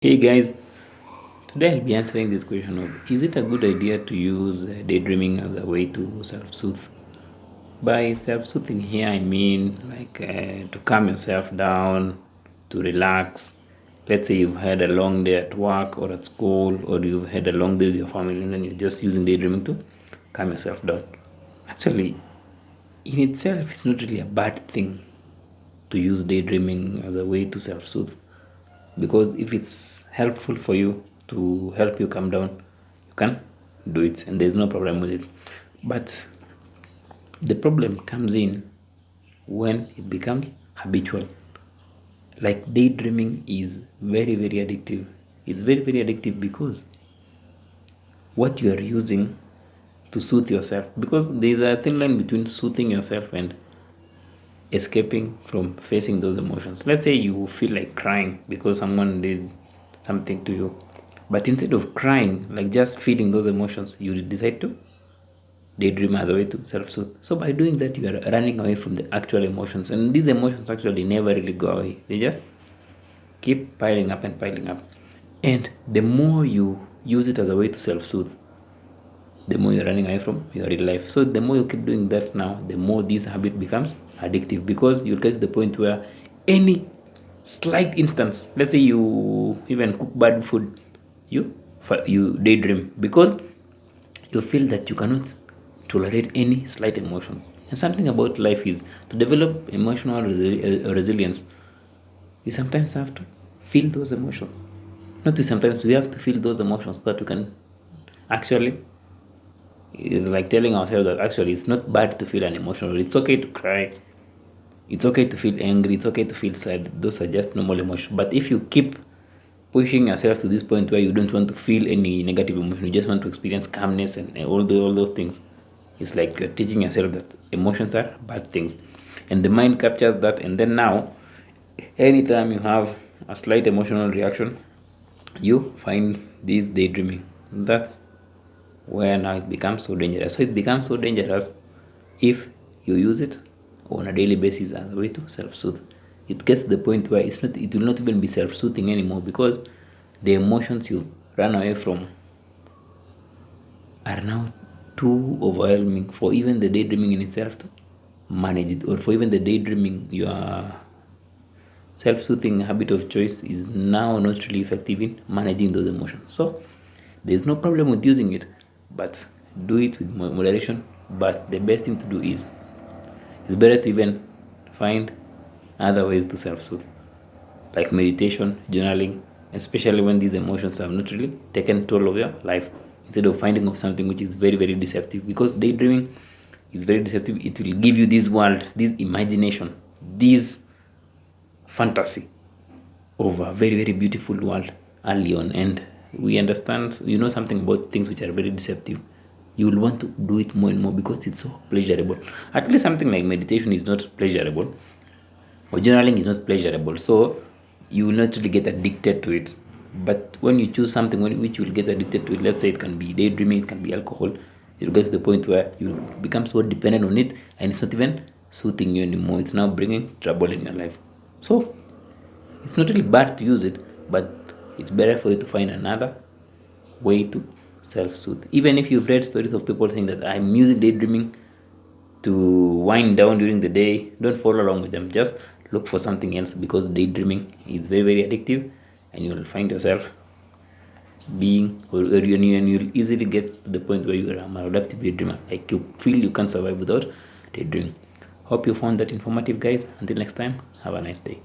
Hey guys, today I'll be answering this question of is it a good idea to use daydreaming as a way to self-soothe? By self-soothing here I mean to calm yourself down, to relax. Let's say you've had a long day at work or at school, or you've had a long day with your family, and then you're just using daydreaming to calm yourself down. Actually, in itself, it's not really a bad thing to use daydreaming as a way to self-soothe, because if it's helpful for you to help you calm down, you can do it and there's no problem with it. But the problem comes in when it becomes habitual. Like daydreaming is very addictive. It's very addictive because what you are using to soothe yourself, because there's a thin line between soothing yourself and escaping from facing those emotions. Let's say you feel like crying because someone did something to you, but instead of crying, like just feeling those emotions, you decide to daydream as a way to self-soothe. So by doing that, you are running away from the actual emotions, and these emotions actually never really go away. They just keep piling up and piling up. And the more you use it as a way to self-soothe, the more you're running away from your real life. So the more you keep doing that now, the more this habit becomes addictive, because you'll get to the point where any slight instance, let's say you even cook bad food, you daydream because you feel that you cannot tolerate any slight emotions. And something about life is to develop emotional resilience. We sometimes have to feel those emotions. Not we sometimes we have to feel those emotions so that we can actually, it's like telling ourselves that actually it's not bad to feel an emotion. It's okay to cry. It's okay to feel angry. It's okay to feel sad. Those are just normal emotions. But if you keep pushing yourself to this point where you don't want to feel any negative emotion, you just want to experience calmness and all those things, it's like you're teaching yourself that emotions are bad things. And the mind captures that. And then now, anytime you have a slight emotional reaction, you find this daydreaming. That's where now it becomes so dangerous. So it becomes so dangerous if you use it on a daily basis as a way to self-soothe. It gets to the point where it will not even be self-soothing anymore, because the emotions you run away from are now too overwhelming for even the daydreaming in itself to manage it, or for even the daydreaming, your self-soothing habit of choice is now not really effective in managing those emotions. So there's no problem with using it, but do it with moderation. But the best thing to do is it's better to even find other ways to self-soothe, like meditation, journaling, especially when these emotions have not really taken toll of your life, instead of finding of something which is very deceptive. Because daydreaming is very deceptive. It will give you this world, this imagination, this fantasy of a very beautiful world early on. And we understand, something about things which are very deceptive, you will want to do it more and more because it's so pleasurable. At least something like meditation is not pleasurable, or journaling is not pleasurable, so you will not really get addicted to it. But when you choose something which you will get addicted to it, let's say it can be daydreaming, it can be alcohol, you'll get to the point where you become so dependent on it, and it's not even soothing you anymore. It's now bringing trouble in your life. So it's not really bad to use it, but it's better for you to find another way to self-soothe. Even if you've read stories of people saying that I'm using daydreaming to wind down during the day, don't follow along with them. Just look for something else, because daydreaming is very addictive, and you'll find yourself being, or you'll easily get to the point where you are a maladaptive daydreamer. Like you feel you can't survive without daydreaming. Hope you found that informative, guys. Until next time, have a nice day.